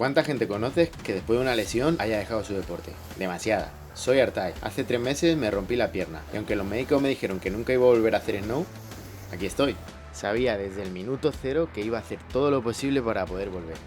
¿Cuánta gente conoces que después de una lesión haya dejado su deporte? Demasiada. Soy Artai. Hace 3 meses me rompí la pierna y aunque los médicos me dijeron que nunca iba a volver a hacer snow, aquí estoy. Sabía desde el minuto cero que iba a hacer todo lo posible para poder volver.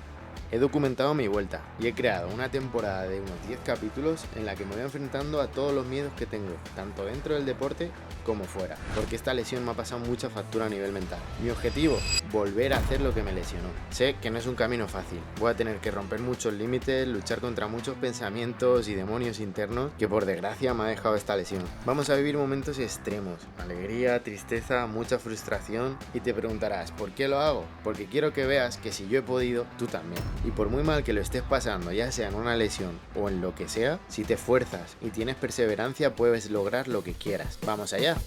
He documentado mi vuelta y he creado una temporada de unos 10 capítulos en la que me voy enfrentando a todos los miedos que tengo, tanto dentro del deporte como fuera, porque esta lesión me ha pasado mucha factura a nivel mental. Mi objetivo, volver a hacer lo que me lesionó. Sé que no es un camino fácil, voy a tener que romper muchos límites, luchar contra muchos pensamientos y demonios internos que por desgracia me ha dejado esta lesión. Vamos a vivir momentos extremos, alegría, tristeza, mucha frustración y te preguntarás, ¿por qué lo hago? Porque quiero que veas que si yo he podido, tú también. Y por muy mal que lo estés pasando, ya sea en una lesión o en lo que sea, si te esfuerzas y tienes perseverancia puedes lograr lo que quieras. ¡Vamos allá!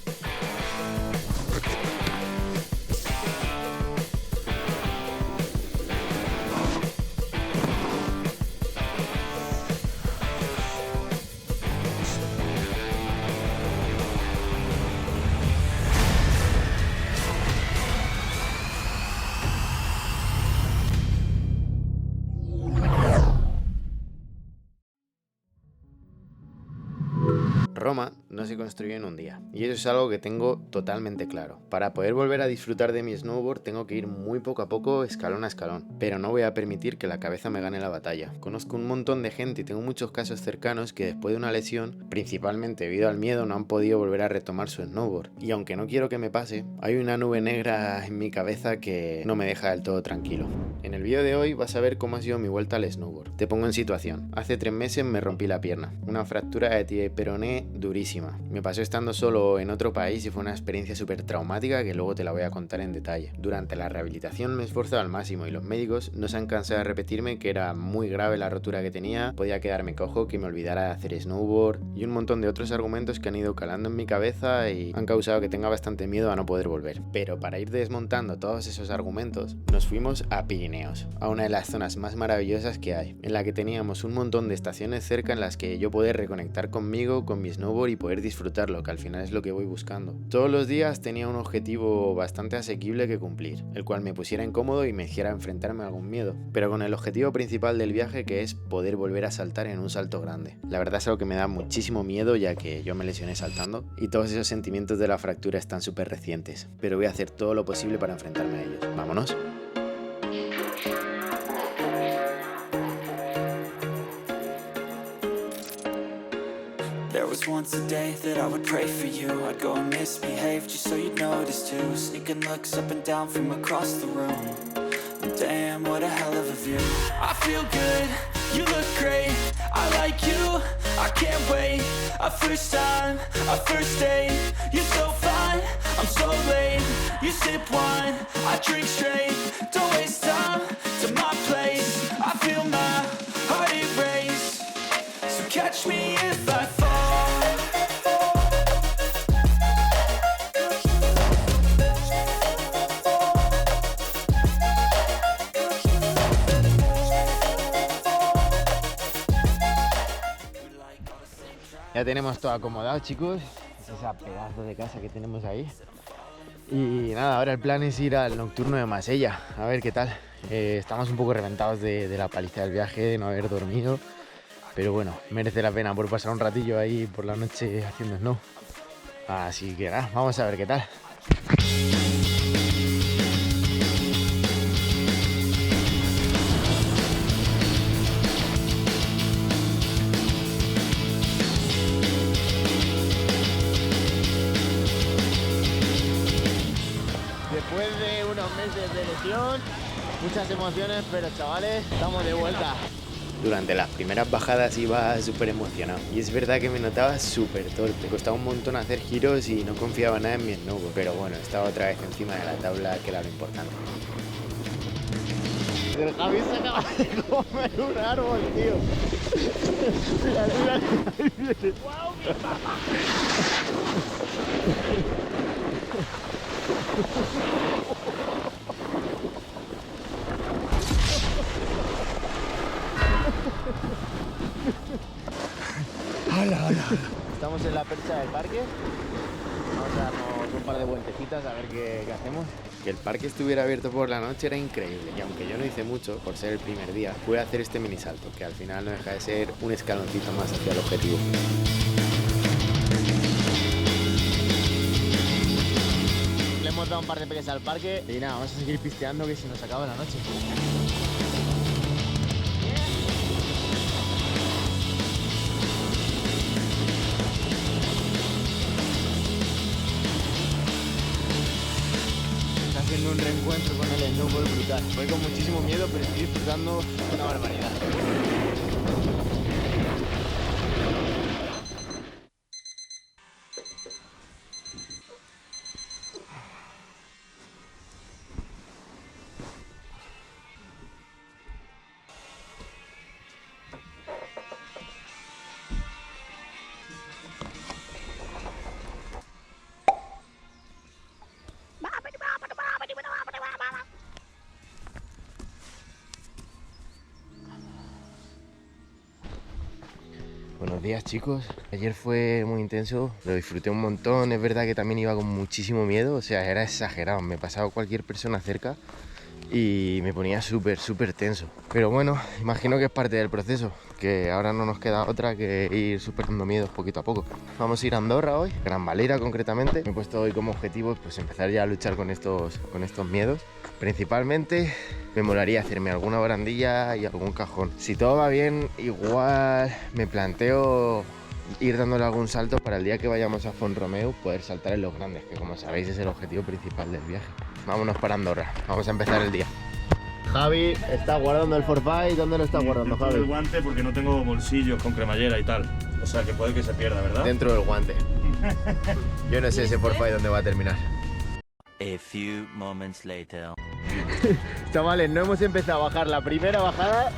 Roma no se construyó en un día, y eso es algo que tengo totalmente claro. Para poder volver a disfrutar de mi snowboard tengo que ir muy poco a poco, escalón a escalón, pero no voy a permitir que la cabeza me gane la batalla. Conozco un montón de gente y tengo muchos casos cercanos que después de una lesión, principalmente debido al miedo, no han podido volver a retomar su snowboard. Y aunque no quiero que me pase, hay una nube negra en mi cabeza que no me deja del todo tranquilo. En el vídeo de hoy vas a ver cómo ha sido mi vuelta al snowboard. Te pongo en situación. Hace 3 meses me rompí la pierna, una fractura de tibia y peroné durísima. Me pasó estando solo en otro país y fue una experiencia súper traumática que luego te la voy a contar en detalle. Durante la rehabilitación me he esforzado al máximo y los médicos no se han cansado de repetirme que era muy grave la rotura que tenía, podía quedarme cojo, que me olvidara de hacer snowboard y un montón de otros argumentos que han ido calando en mi cabeza y han causado que tenga bastante miedo a no poder volver. Pero para ir desmontando todos esos argumentos, nos fuimos a Pirineos, a una de las zonas más maravillosas que hay, en la que teníamos un montón de estaciones cerca en las que yo poder reconectar conmigo, con mi snowboard y poder disfrutarlo, que al final es lo que voy buscando. Todos los días tenía un objetivo bastante asequible que cumplir, el cual me pusiera incómodo y me hiciera enfrentarme a algún miedo, pero con el objetivo principal del viaje, que es poder volver a saltar en un salto grande. La verdad es algo que me da muchísimo miedo, ya que yo me lesioné saltando y todos esos sentimientos de la fractura están súper recientes, pero voy a hacer todo lo posible para enfrentarme a ellos. ¡Vámonos! There was once a day that I would pray for you. I'd go and misbehave just so you'd notice too. Sneaking looks up and down from across the room. Damn, what a hell of a view. I feel good, you look great. I like you, I can't wait. A first time, a first date. You're so fine, I'm so late. You sip wine, I drink straight. Don't waste time to my place. I feel my heart erase. So catch me if I fall. Ya tenemos todo acomodado, chicos. Es esa pedazo de casa que tenemos ahí. Y nada, ahora el plan es ir al nocturno de Masella, a ver qué tal. Estamos un poco reventados de la paliza del viaje, de no haber dormido. Pero bueno, merece la pena por pasar un ratillo ahí por la noche haciendo snow. Así que nada, vamos a ver qué tal. Después de unos meses de lesión, muchas emociones, pero chavales, estamos de vuelta. Durante las primeras bajadas iba súper emocionado y es verdad que me notaba súper torpe. Costaba un montón hacer giros y no confiaba nada en mi snowboard, pero bueno, estaba otra vez encima de la tabla, que era lo importante. El Javi se acaba de comer un árbol, tío. ¡Wow, mi papá! ¡Hala, hala! Estamos en la percha del parque. Vamos a darnos un par de vueltecitas a ver qué hacemos. Que el parque estuviera abierto por la noche era increíble, y aunque yo no hice mucho por ser el primer día, pude hacer este mini salto, que al final no deja de ser un escaloncito más hacia el objetivo. Le hemos dado un par de peques al parque y nada, vamos a seguir pisteando que se nos acaba la noche. Haciendo un reencuentro con el snowboard brutal. Voy con muchísimo miedo, pero estoy disfrutando una barbaridad. Buenos días, chicos. Ayer fue muy intenso, lo disfruté un montón. Es verdad que también iba con muchísimo miedo, o sea, era exagerado. Me pasaba cualquier persona cerca y me ponía súper tenso. Pero bueno, imagino que es parte del proceso, que ahora no nos queda otra que ir superando miedos poquito a poco. Vamos a ir a Andorra hoy, Gran Valera concretamente. Me he puesto hoy como objetivo pues empezar ya a luchar con estos miedos. Principalmente me molaría hacerme alguna barandilla y algún cajón. Si todo va bien, igual me planteo ir dándole algún salto para el día que vayamos a Font-Romeu poder saltar en los grandes, que como sabéis es el objetivo principal del viaje. Vámonos para Andorra, vamos a empezar el día. Javi está guardando el forfait. ¿Dónde lo está guardando, Javi? Dentro del guante, porque no tengo bolsillos con cremallera y tal. O sea que puede que se pierda, ¿verdad? Dentro del guante. Yo no sé ese forfait dónde va a terminar. A few moments later. Chavales, no hemos empezado a bajar la primera bajada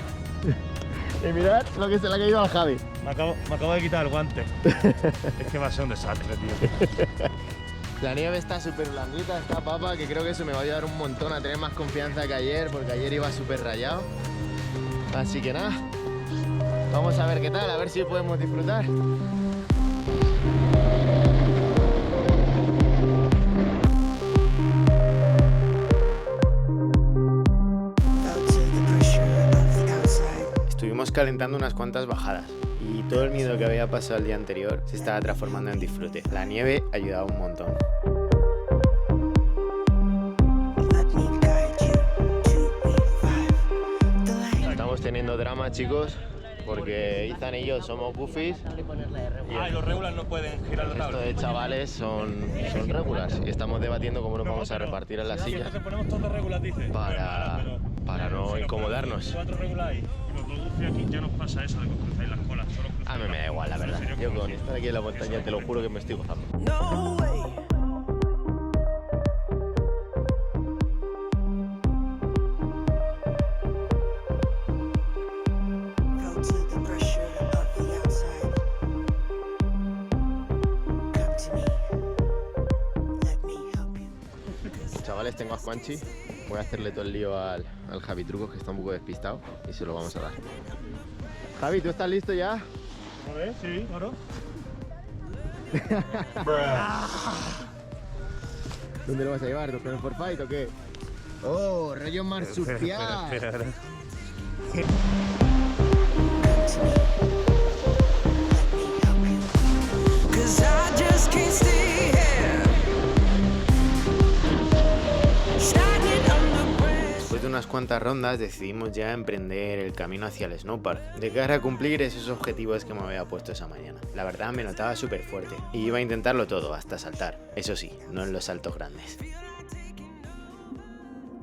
y mirad lo que se le ha caído al Javi. Me acabo de quitar el guante. Es que va a ser un desastre, tío. La nieve está súper blandita, está papa, que creo que eso me va a ayudar un montón a tener más confianza que ayer, porque ayer iba súper rayado. Así que nada, vamos a ver qué tal, a ver si podemos disfrutar. Estuvimos calentando unas cuantas bajadas y todo el miedo que había pasado el día anterior se estaba transformando en disfrute. La nieve ayudaba un montón. Estamos teniendo drama, chicos, porque Ethan y yo somos goofies Y los regulars no pueden girar la esto tabla. de chavales son regulars y estamos debatiendo cómo nos vamos a repartir en las sillas Entonces ponemos todos de regular, dice. para no incomodarnos. 4 regular y los dos buffets aquí ya nos pasa eso de que os cruzáis las colas. Solo cruzáis A mí me da igual, la verdad. Yo con estar aquí en la montaña te lo juro que me estoy gozando. No way. Go to the pressure of the outside. Come to me. Let me help you. Chavales, tengo a Juanchi. Voy a hacerle todo el lío al Javi Trucos, que está un poco despistado, y se lo vamos a dar. Javi, ¿tú estás listo ya? A ver, sí, claro. ¿Dónde lo vas a llevar? ¿Con el forfait o qué? ¡Oh, rollo marsupial! Espera. Cause I just can't stay here. Shining under pressure. Después de unas cuantas rondas decidimos ya emprender el camino hacia el snowpark, de cara a cumplir esos objetivos que me había puesto esa mañana. La verdad me notaba súper fuerte y iba a intentarlo todo, hasta saltar. Eso sí, no en los saltos grandes.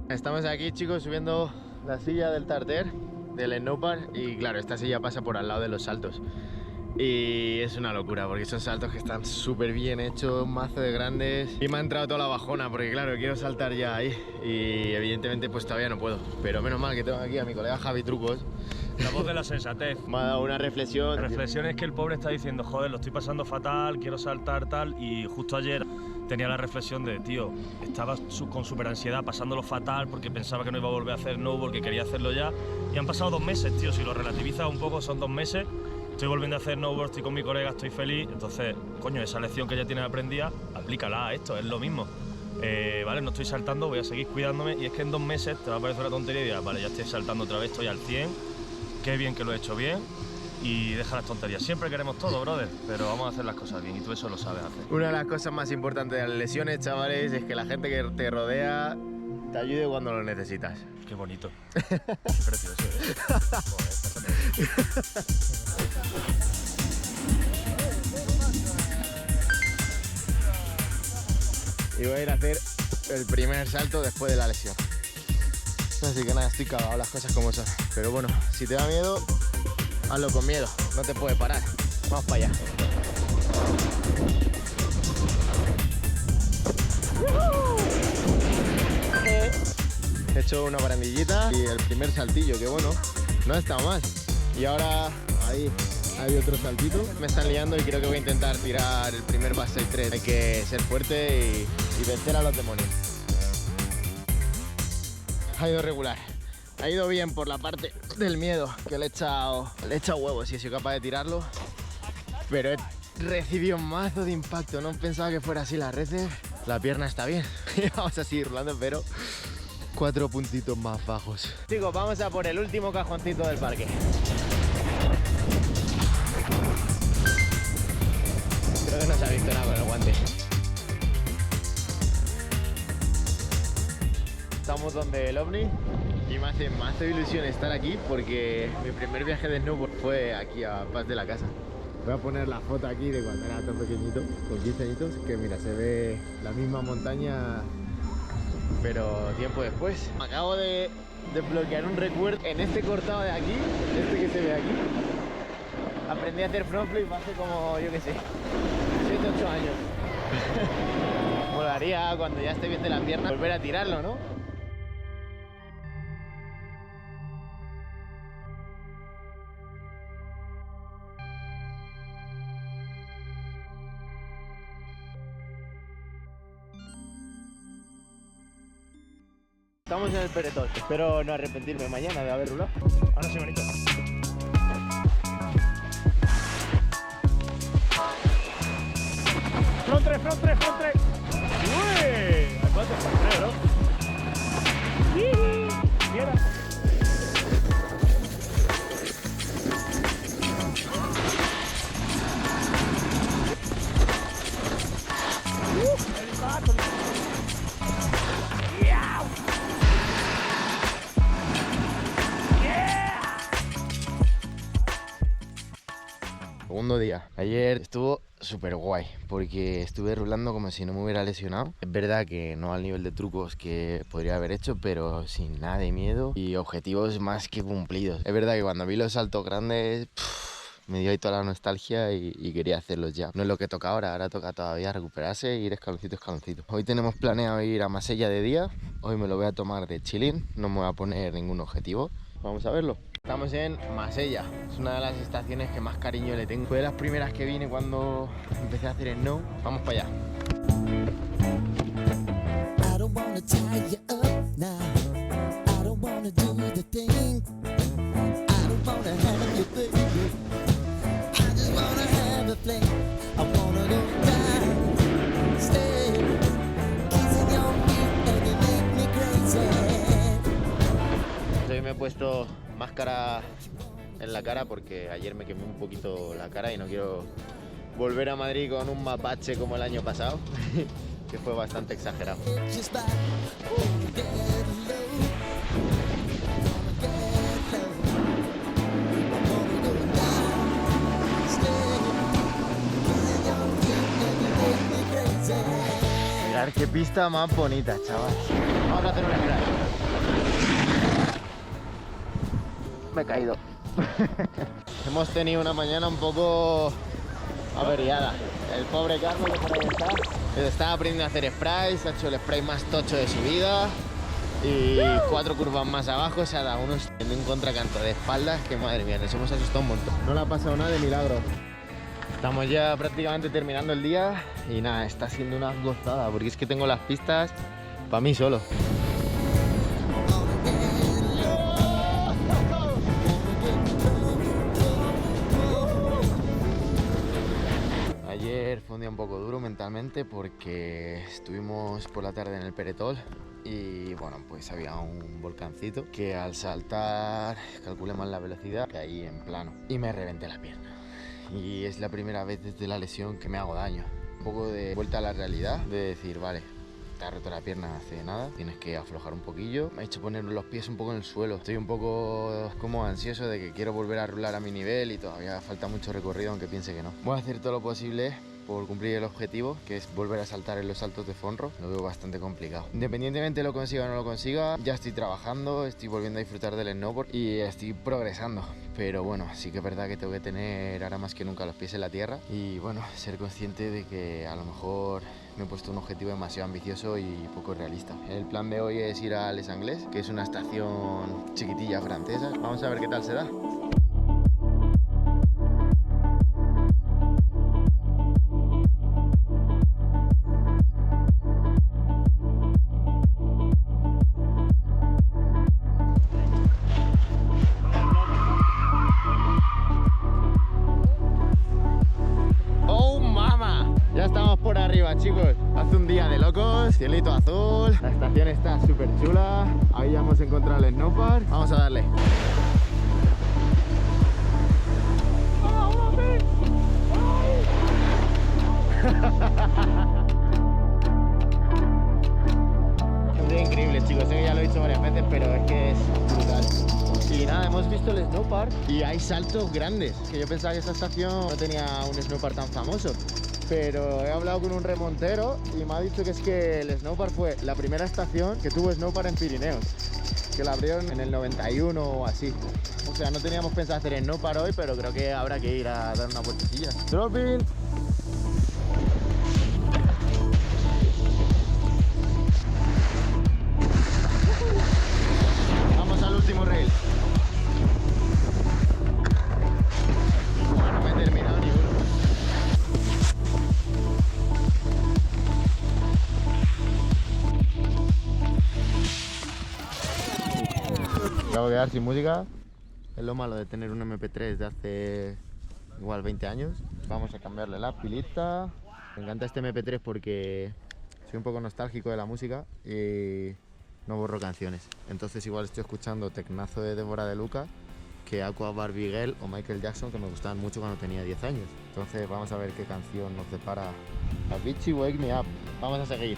Estamos aquí, chicos, subiendo la silla del Tarter, del snowpark, y claro, esta silla pasa por al lado de los saltos. Y es una locura porque son saltos que están súper bien hechos, un mazo de grandes. Y me ha entrado toda la bajona porque claro, quiero saltar ya ahí. Y evidentemente pues todavía no puedo. Pero menos mal que tengo aquí a mi colega Javi Trucos. La voz de la sensatez. Me ha dado una reflexión. La reflexión es que el pobre está diciendo, joder, lo estoy pasando fatal, quiero saltar tal, y justo ayer tenía la reflexión de, tío, estaba con súper ansiedad, pasándolo fatal porque pensaba que no iba a volver a hacer snowboard, que quería hacerlo ya, y han pasado 2 meses, tío, si lo relativizas un poco son 2 meses, estoy volviendo a hacer snowboard, estoy con mi colega, estoy feliz, entonces, coño, esa lección que ya tienes aprendida, aplícala a esto, es lo mismo. Vale, no estoy saltando, voy a seguir cuidándome y es que en 2 meses te va a parecer una tontería y dirás, vale, ya estoy saltando otra vez, estoy al 100, qué bien que lo he hecho bien y deja las tonterías. Siempre queremos todo, brother, pero vamos a hacer las cosas bien y tú eso lo sabes hacer. Una de las cosas más importantes de las lesiones, chavales, es que la gente que te rodea te ayude cuando lo necesitas. Qué bonito. Qué precioso, ¿eh? Joder, Y voy a ir a hacer el primer salto después de la lesión. Así que nada, estoy cagado, las cosas como son. Pero bueno, si te da miedo, hazlo con miedo, no te puede parar. Vamos para allá. He hecho una barandillita y el primer saltillo, que bueno, no ha estado mal. Y ahora ahí hay otro saltito. Me están liando y creo que voy a intentar tirar el primer base 3. Hay que ser fuerte y vencer a los demonios. Ha ido regular. Ha ido bien por la parte del miedo, que le he echado huevos y he sido capaz de tirarlo. Pero he recibido un mazo de impacto. No pensaba que fuera así las reces. La pierna está bien. Y vamos a seguir rolando, pero 4 puntitos más bajos. Chicos, vamos a por el último cajoncito del parque. Creo que no se ha visto nada con el guante. Estamos donde el ovni y me hace más ilusión estar aquí porque mi primer viaje de snowboard fue aquí a Paz de la Casa. Voy a poner la foto aquí de cuando era tan pequeñito, con 15 añitos, que mira, se ve la misma montaña pero tiempo después. Acabo de desbloquear un recuerdo en este cortado de aquí, este que se ve aquí. Aprendí a hacer front flip hace como, yo qué sé, 7-8 años. Molaría cuando ya esté bien de la pierna volver a tirarlo, ¿no? Estamos en el Peretón. Espero no arrepentirme mañana de haber rulado. Ahora sí, bonito. Front 3, front 3, front 3. ¡Uy! Hay 4 front 3, ¿no? ¡Mierda! El pato. Segundo día. Ayer estuvo súper guay porque estuve rulando como si no me hubiera lesionado. Es verdad que no al nivel de trucos que podría haber hecho, pero sin nada de miedo y objetivos más que cumplidos. Es verdad que cuando vi los saltos grandes me dio ahí toda la nostalgia y quería hacerlos ya. No es lo que toca ahora toca todavía recuperarse e ir escaloncito a escaloncito. Hoy tenemos planeado ir a Masella de día. Hoy me lo voy a tomar de chilling, no me voy a poner ningún objetivo. Vamos a verlo. Estamos en Masella, es una de las estaciones que más cariño le tengo. Fue de las primeras que vine cuando empecé a hacer snow. Vamos para allá. I don't wanna tie you up now. I don't wanna do the thing. I don't wanna have you, baby. I just wanna have a fling. I wanna go down, stay, kissing your feet and you make me crazy. Hoy me he puesto máscara en la cara porque ayer me quemé un poquito la cara y no quiero volver a Madrid con un mapache como el año pasado, que fue bastante exagerado. Mirad qué pista más bonita, chaval. Vamos a hacer un spray. Me he caído. Hemos tenido una mañana un poco averiada. El pobre Carlos que por ahí está aprendiendo a hacer sprays, ha hecho el spray más tocho de su vida y 4 curvas más abajo se ha dado unos en un contracanto de espaldas que madre mía, nos hemos asustado un montón. No le ha pasado nada de milagro. Estamos ya prácticamente terminando el día y nada, está siendo una gozada porque es que tengo las pistas para mí solo. Ayer fue fue un día un poco duro mentalmente porque estuvimos por la tarde en el Peretol y bueno, pues había un volcancito que al saltar calculé mal la velocidad, caí en plano y me reventé la pierna. Y es la primera vez desde la lesión que me hago daño. Un poco de vuelta a la realidad, de decir, vale, te has roto la pierna hace nada, tienes que aflojar un poquillo. Me he hecho poner los pies un poco en el suelo. Estoy un poco como ansioso de que quiero volver a rular a mi nivel y todavía falta mucho recorrido, aunque piense que no. Voy a hacer todo lo posible por cumplir el objetivo, que es volver a saltar en los saltos de Fonro. Lo veo bastante complicado. Independientemente de lo consiga o no lo consiga, ya estoy trabajando, estoy volviendo a disfrutar del snowboard y estoy progresando. Pero bueno, sí que es verdad que tengo que tener ahora más que nunca los pies en la tierra y bueno, ser consciente de que a lo mejor me he puesto un objetivo demasiado ambicioso y poco realista. El plan de hoy es ir a Les Anglais, que es una estación chiquitilla francesa. Vamos a ver qué tal se da. Por arriba, chicos, hace un día de locos, cielito azul, la estación está súper chula, ahí ya hemos encontrado el snowpark, vamos a darle. Un día increíble, chicos, sé que ya lo he dicho varias veces, pero es que es brutal. Y nada, hemos visto el snowpark y hay saltos grandes, que yo pensaba que esta estación no tenía un snowpark tan famoso. Pero he hablado con un remontero y me ha dicho que es que el snowpark fue la primera estación que tuvo snowpark en Pirineos, que la abrieron en el 91 o así. O sea, no teníamos pensado hacer snowpark hoy, pero creo que habrá que ir a dar una vueltecilla. Dropping. Vamos al último rail. No me he terminado ni uno. Acabo de quedar sin música, es lo malo de tener un MP3 de hace igual 20 años. Vamos a cambiarle la pilita. Me encanta este MP3 porque soy un poco nostálgico de la música y no borro canciones. Entonces igual estoy escuchando Tecnazo de Débora de Luca que Aqua, Barbie Girl o Michael Jackson, que me gustaban mucho cuando tenía 10 años. Entonces vamos a ver qué canción nos depara Avicii, Wake Me Up. Vamos a seguir.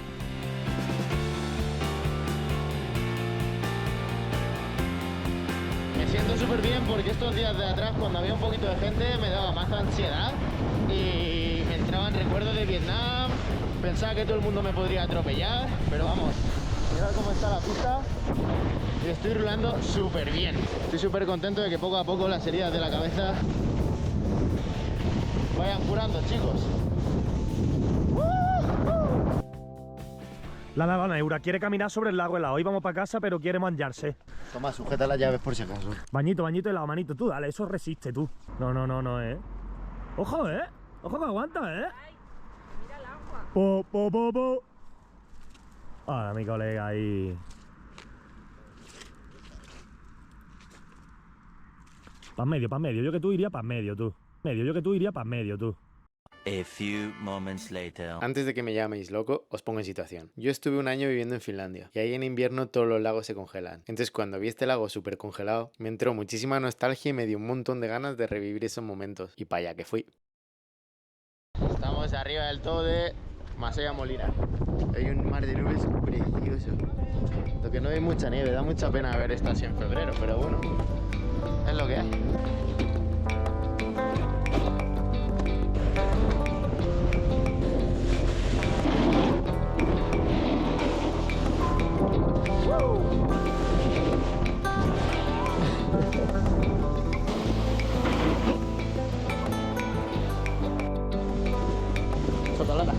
Me siento súper bien porque estos días de atrás, cuando había un poquito de gente, me daba más ansiedad y me entraban recuerdos de Vietnam. Pensaba que todo el mundo me podría atropellar, pero vamos, mirad cómo está la pista y estoy rulando súper bien. Estoy súper contento de que poco a poco las heridas de la cabeza vayan curando, chicos. La Lavana Eura quiere caminar sobre el lago helado. Hoy vamos para casa, pero quiere manjarse. Toma, sujeta las llaves por si acaso. Bañito, bañito helado, manito. Tú dale, eso resiste, tú. No, Ojo, Ojo que aguanta, Ay, mira el agua. Po. Ahora mi colega ahí. Pa' medio. Yo que tú iría pa' medio, tú. A few moments later. Antes de que me llaméis loco, os pongo en situación. Yo estuve un año viviendo en Finlandia y ahí en invierno todos los lagos se congelan. Entonces cuando vi este lago súper congelado, me entró muchísima nostalgia y me dio un montón de ganas de revivir esos momentos. Y para allá que fui. Estamos arriba del todo de Masaya Molina. Hay un mar de nubes precioso. Lo que no hay mucha nieve, da mucha pena ver esto así en febrero, pero bueno, es lo que hay. Sotolana.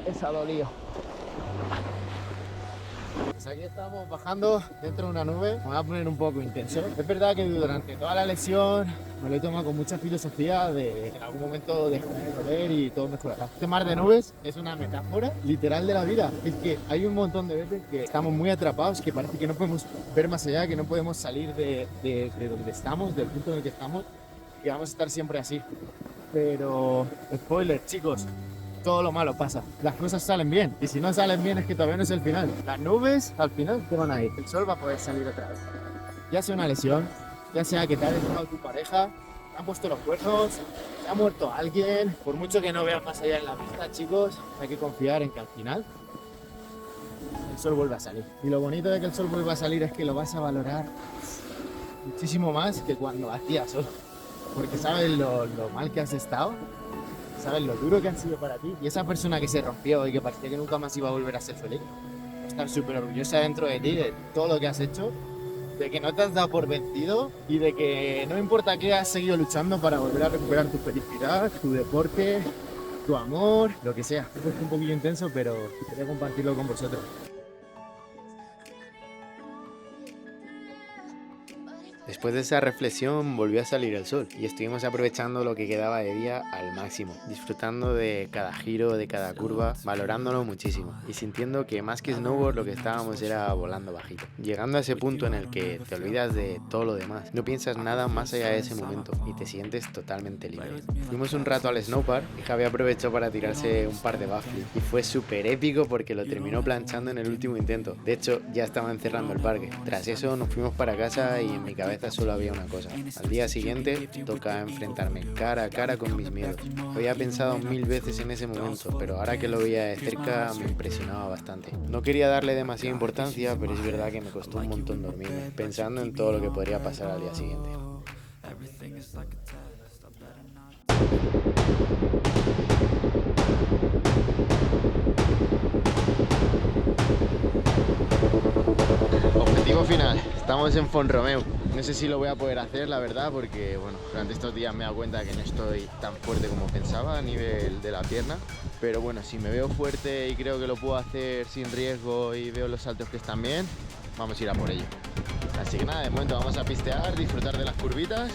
Esa dolió. aquí estamos bajando dentro de una nube. Me voy a poner un poco intenso. Es verdad que durante toda la lesión me lo he tomado con mucha filosofía de en algún momento dejar de doler y todo mejorará. Este mar de nubes es una metáfora literal de la vida. Es que hay un montón de veces que estamos muy atrapados, que parece que no podemos ver más allá, que no podemos salir de donde estamos, del punto en el que estamos, y vamos a estar siempre así. Pero, spoiler, chicos, todo lo malo pasa. Las cosas salen bien. Y si no salen bien es que todavía no es el final. Las nubes al final te van a ir. El sol va a poder salir otra vez. Ya sea una lesión, ya sea que te ha dejado tu pareja, te han puesto los cuernos, te ha muerto alguien. Por mucho que no veas más allá en la vista, chicos, hay que confiar en que al final el sol vuelve a salir. Y lo bonito de que el sol vuelva a salir es que lo vas a valorar muchísimo más que cuando hacía sol. Porque sabes lo mal que has estado, sabes lo duro que ha sido para ti, y esa persona que se rompió y que parecía que nunca más iba a volver a ser feliz, va a estar súper orgullosa dentro de ti, de todo lo que has hecho, de que no te has dado por vencido y de que no importa qué, has seguido luchando para volver a recuperar tu felicidad, tu deporte, tu amor, lo que sea. Es un poquillo intenso, pero quería compartirlo con vosotros. Después de esa reflexión volvió a salir el sol y estuvimos aprovechando lo que quedaba de día al máximo, disfrutando de cada giro, de cada curva, valorándolo muchísimo y sintiendo que más que snowboard lo que estábamos era volando bajito. Llegando a ese punto en el que te olvidas de todo lo demás, no piensas nada más allá de ese momento y te sientes totalmente libre. Fuimos un rato al snowpark y Javi aprovechó para tirarse un par de backflips y fue súper épico porque lo terminó planchando en el último intento. De hecho, ya estaban cerrando el parque. Tras eso nos fuimos para casa y en mi cabeza solo había una cosa. Al día siguiente toca enfrentarme cara a cara con mis miedos. Había pensado 1000 veces en ese momento, pero ahora que lo veía de cerca me impresionaba bastante. No quería darle demasiada importancia, pero es verdad que me costó un montón dormirme, pensando en todo lo que podría pasar al día siguiente. Objetivo final, estamos en Font-Romeu. No sé si lo voy a poder hacer, la verdad, porque bueno, durante estos días me he dado cuenta que no estoy tan fuerte como pensaba a nivel de la pierna. Pero bueno, si me veo fuerte y creo que lo puedo hacer sin riesgo y veo los saltos que están bien, vamos a ir a por ello. Así que nada, de momento vamos a pistear, disfrutar de las curvitas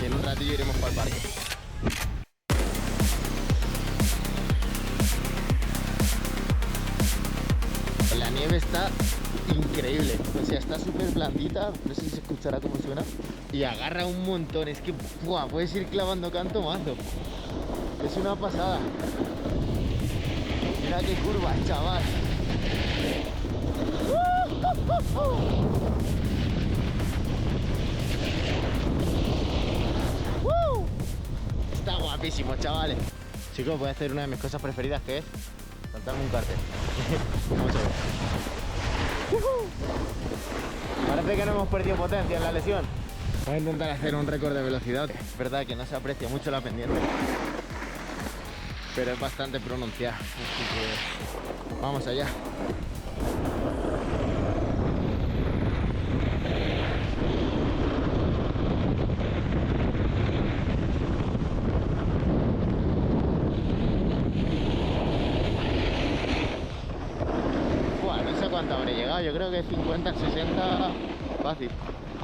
y en un ratillo iremos para el parque. La nieve está increíble, o sea, está súper blandita, no sé si se escuchará cómo suena, y agarra un montón, es que ¡buah! Puedes ir clavando canto mazo, es una pasada. Mira qué curva, chaval. Está guapísimo, chavales. Chicos, voy a hacer una de mis cosas preferidas, que es saltarme un cartel. Vamos a ver. Parece que no hemos perdido potencia en la lesión. Voy a intentar hacer un récord de velocidad. Es verdad que no se aprecia mucho la pendiente, pero es bastante pronunciada. Así que vamos allá. ¿Cuánto habré llegado? Yo creo que 50, 60 fácil.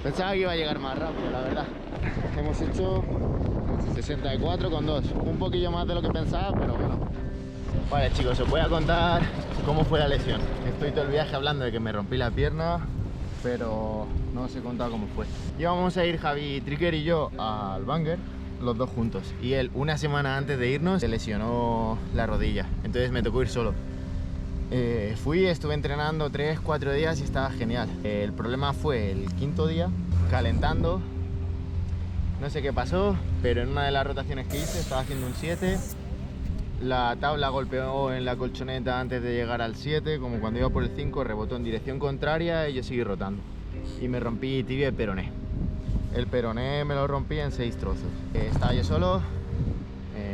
Pensaba que iba a llegar más rápido, la verdad. Hemos hecho 64,2, un poquillo más de lo que pensaba, pero bueno. Vale, chicos, os voy a contar cómo fue la lesión. Estoy todo el viaje hablando de que me rompí la pierna, pero no os he contado cómo fue. Íbamos a ir Javi Tricker y yo al Banger, los dos juntos, y él una semana antes de irnos se lesionó la rodilla, entonces me tocó ir solo. Estuve entrenando 3-4 días y estaba genial. El problema fue el quinto día, calentando. No sé qué pasó, pero en una de las rotaciones que hice estaba haciendo un 7. La tabla golpeó en la colchoneta antes de llegar al 7, como cuando iba por el 5, rebotó en dirección contraria y yo seguí rotando. Y me rompí tibia y peroné. El peroné me lo rompí en 6 trozos. Estaba yo solo,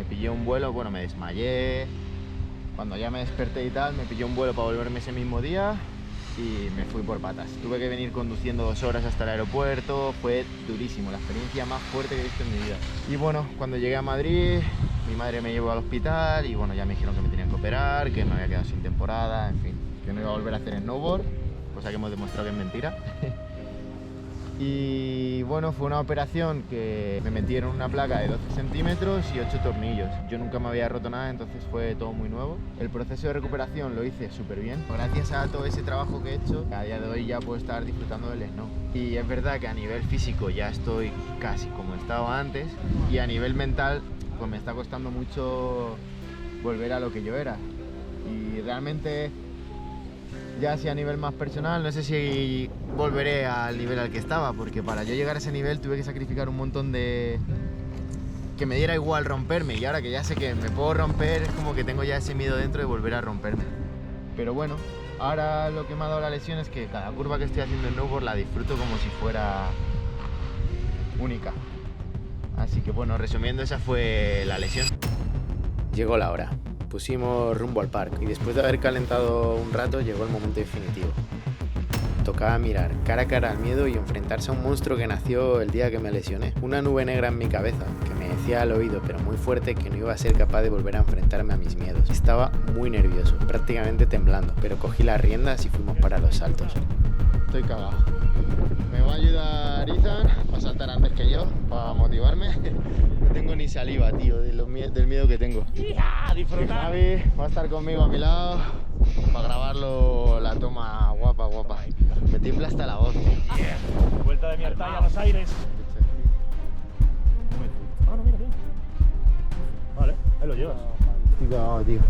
pillé un vuelo, bueno, me desmayé. Cuando ya me desperté y tal, me pillé un vuelo para volverme ese mismo día y me fui por patas. Tuve que venir conduciendo 2 horas hasta el aeropuerto, fue durísimo, la experiencia más fuerte que he visto en mi vida. Y bueno, cuando llegué a Madrid, mi madre me llevó al hospital y bueno, ya me dijeron que me tenían que operar, que me había quedado sin temporada, en fin, que no iba a volver a hacer snowboard cosa que hemos demostrado que es mentira. Y bueno, fue una operación que me metieron una placa de 12 centímetros y 8 tornillos. Yo nunca me había roto nada, entonces fue todo muy nuevo. El proceso de recuperación lo hice súper bien. Gracias a todo ese trabajo que he hecho, a día de hoy ya puedo estar disfrutando del snow. Y es verdad que a nivel físico ya estoy casi como estaba antes, y a nivel mental pues me está costando mucho volver a lo que yo era. Y realmente, ya así a nivel más personal, no sé si volveré al nivel al que estaba, porque para yo llegar a ese nivel tuve que sacrificar un montón de... que me diera igual romperme, y ahora que ya sé que me puedo romper, es como que tengo ya ese miedo dentro de volver a romperme. Pero bueno, ahora lo que me ha dado la lesión es que cada curva que estoy haciendo en snowboard la disfruto como si fuera única. Así que bueno, resumiendo, esa fue la lesión. Llegó la hora. Pusimos rumbo al parque y después de haber calentado un rato llegó el momento definitivo. Tocaba mirar cara a cara al miedo y enfrentarse a un monstruo que nació el día que me lesioné. Una nube negra en mi cabeza que me decía al oído, pero muy fuerte, que no iba a ser capaz de volver a enfrentarme a mis miedos. Estaba muy nervioso, prácticamente temblando, pero cogí las riendas y fuimos para los saltos. Estoy cagado. Me va a ayudar Ethan a saltar antes que yo, para motivarme. No tengo ni saliva, tío, del miedo que tengo. ¡Ya! Y ¡Disfrutar! Javi va a estar conmigo a mi lado para grabarlo, la toma guapa. Me tiembla hasta la voz, tío. Vuelta de mi Artaya a los aires. Ah, no, mira, bien. Vale, ahí lo llevas. Estoy cagado, tío.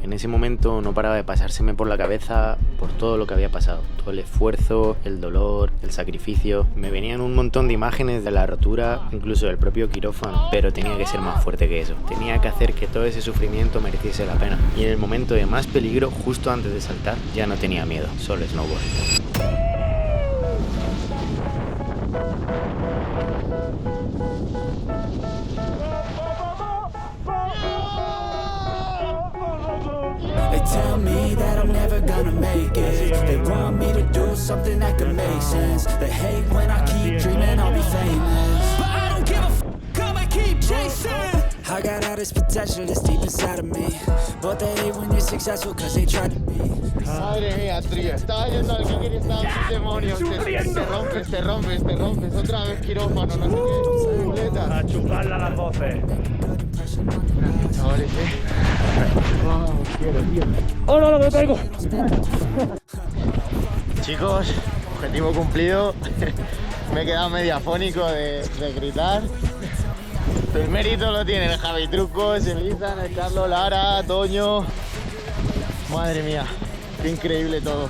En ese momento no paraba de pasárseme por la cabeza por todo lo que había pasado. Todo el esfuerzo, el dolor, el sacrificio. Me venían un montón de imágenes de la rotura, incluso del propio quirófano. Pero tenía que ser más fuerte que eso. Tenía que hacer que todo ese sufrimiento mereciese la pena. Y en el momento de más peligro, justo antes de saltar, ya no tenía miedo. Solo snowboard. They tell me that I'm never gonna make it. They want me to do something that could make sense. They hate when I keep dreaming I'll be famous, but I don't give a f***, I'ma keep chasing. I got all this potential that's deep inside of me, but they hate when you're successful cause they tried to be. Madre mía, tío, estaba yendo al que quería estar sin demonios. Te rompes, otra vez quirófano, no sé qué, muleta. A chuparla las voces. Chavales, quiero, tío. ¡Oh, no, me caigo! Chicos, objetivo cumplido. Me he quedado medio afónico de gritar. El mérito lo tienen el Javi Trucos, el Ethan, el Carlos, Lara, Toño. Madre mía, qué increíble todo.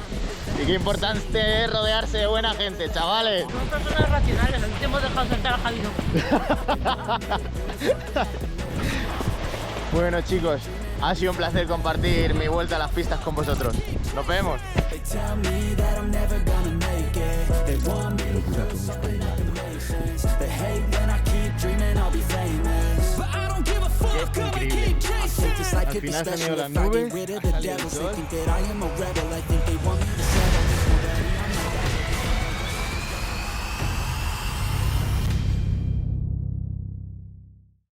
Y qué importante es rodearse de buena gente, chavales. Somos personas racionales, no hemos dejado sentar a Javi. Bueno, chicos, ha sido un placer compartir mi vuelta a las pistas con vosotros. Nos vemos. They tell me that I'm never gonna make it. They want me to do something that could make sense. They hate when I keep dreaming I'll be famous, but I don't give a fuck, I'ma keep chasing. I think this life could be special if I get rid of the devils. They think that I am a rebel, I think they want me